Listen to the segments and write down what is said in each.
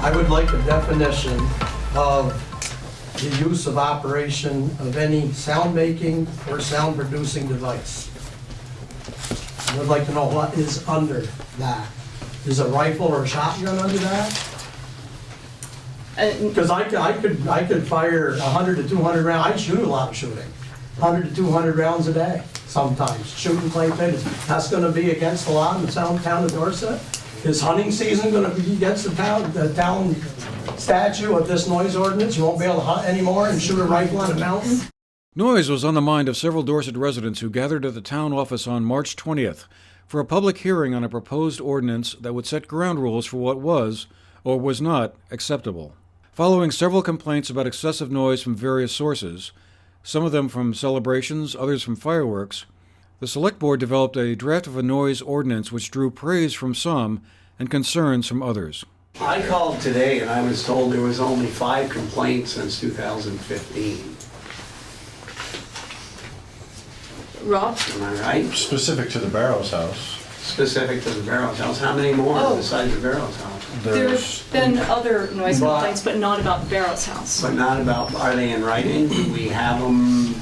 I would like a definition of the use of operation of any sound-making or sound-producing device. I would like to know what is under that. Is a rifle or a shotgun under that? Because I could fire 100 to 200 rounds. I shoot a lot of shooting. 100 to 200 rounds a day, sometimes, shooting clay pigeons. That's gonna be against the law in the town of Dorset? Is hunting season gonna be against the town statute of this noise ordinance? You won't be able to hunt anymore and shoot a rifle on a mountain? Noise was on the mind of several Dorset residents who gathered at the town office on March 20th for a public hearing on a proposed ordinance that would set ground rules for what was, or was not, acceptable. Following several complaints about excessive noise from various sources, some of them from celebrations, others from fireworks, the Select Board developed a draft of a noise ordinance which drew praise from some and concerns from others. I called today and I was told there was only 5 complaints since 2015. Rob? Am I right? Specific to the Barrows house. Specific to the Barrows house. How many more besides the Barrows house? There's been other noise complaints, but not about the Barrows house. But not about, are they in writing? We have them,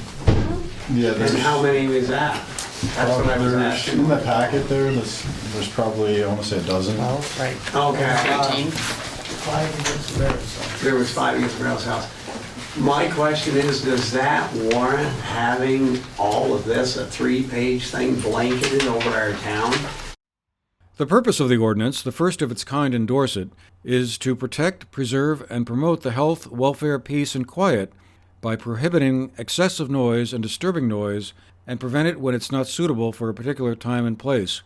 Yeah, and how many was that? That's what I was asking. In the packet there's probably, I want to say, a dozen. Oh, right. Okay. 5 against the Barrows house. There was 5 against the Barrows house. My question is, does that warrant having all of this, a 3-page thing blanketed over our town? The purpose of the ordinance, the first of its kind in Dorset, is to protect, preserve, and promote the health, welfare, peace, and quiet by prohibiting excessive noise and disturbing noise and prevent it when it's not suitable for a particular time and place.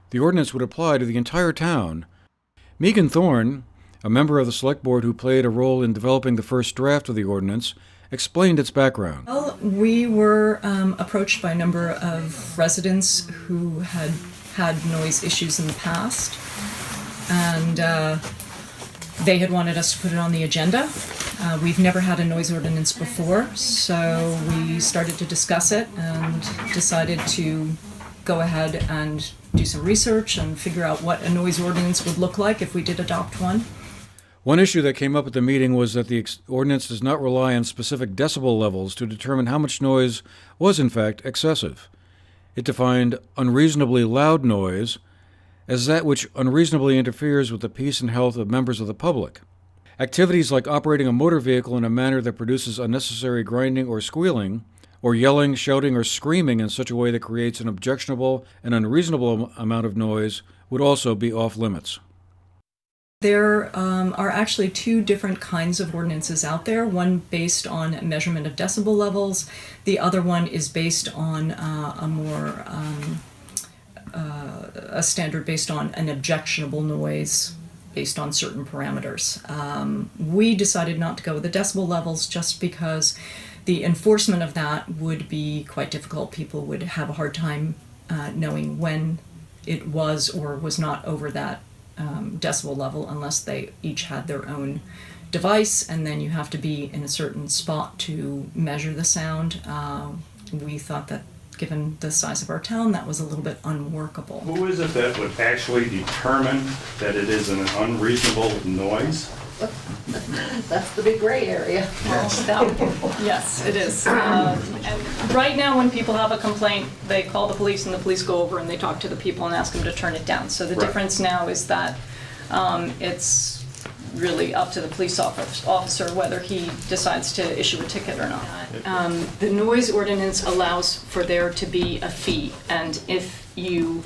The ordinance would apply to the entire town. Megan Thorne, a member of the Select Board who played a role in developing the first draft of the ordinance, explained its background. Well, we were approached by a number of residents who had had noise issues in the past, and they had wanted us to put it on the agenda. We've never had a noise ordinance before, so we started to discuss it and decided to go ahead and do some research and figure out what a noise ordinance would look like if we did adopt one. One issue that came up at the meeting was that the ordinance does not rely on specific decibel levels to determine how much noise was in fact excessive. It defined unreasonably loud noise as that which unreasonably interferes with the peace and health of members of the public. Activities like operating a motor vehicle in a manner that produces unnecessary grinding or squealing, or yelling, shouting, or screaming in such a way that creates an objectionable and unreasonable amount of noise would also be off limits. There are actually 2 different kinds of ordinances out there, one based on measurement of decibel levels, the other one is based on a standard based on an objectionable noise based on certain parameters. We decided not to go with the decibel levels just because the enforcement of that would be quite difficult. People would have a hard time knowing when it was or was not over that decibel level unless they each had their own device, and then you have to be in a certain spot to measure the sound. We thought that given the size of our town, that was a little bit unworkable. Who is it that would actually determine that it is an unreasonable noise? That's the big gray area. Yes, it is. And right now, when people have a complaint, they call the police and the police go over and they talk to the people and ask them to turn it down. So the difference now is that it's really up to the police officer whether he decides to issue a ticket or not. The noise ordinance allows for there to be a fee, and if you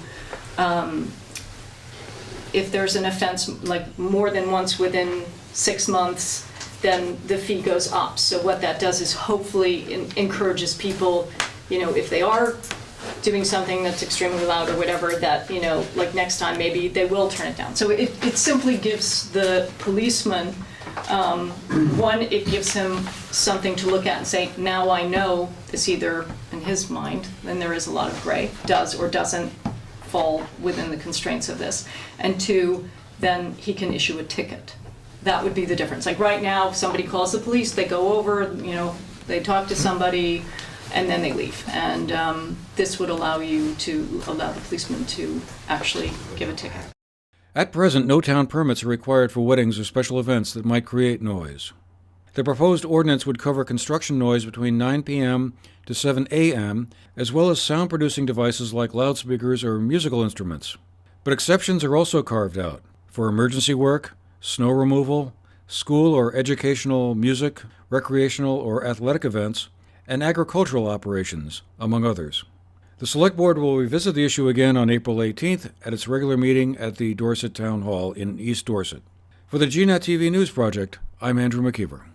if there's an offense like more than once within 6 months, then the fee goes up. So what that does is hopefully encourages people, you know, if they are doing something that's extremely loud or whatever, that, you know, like next time maybe they will turn it down. So it simply gives the policeman, one, it gives him something to look at and say, now I know this either in his mind, and there is a lot of gray, does or doesn't fall within the constraints of this. And 2, then he can issue a ticket. That would be the difference. Like right now, if somebody calls the police, they go over, you know, they talk to somebody, and then they leave. And this would allow you to allow the policeman to actually give a ticket. At present, no town permits are required for weddings or special events that might create noise. The proposed ordinance would cover construction noise between 9 p.m. to 7 a.m., as well as sound-producing devices like loudspeakers or musical instruments. But exceptions are also carved out for emergency work, snow removal, school or educational, music, recreational or athletic events, and agricultural operations, among others. The Select Board will revisit the issue again on April 18th at its regular meeting at the Dorset Town Hall in East Dorset. For the GNAT TV News Project, I'm Andrew McKeever.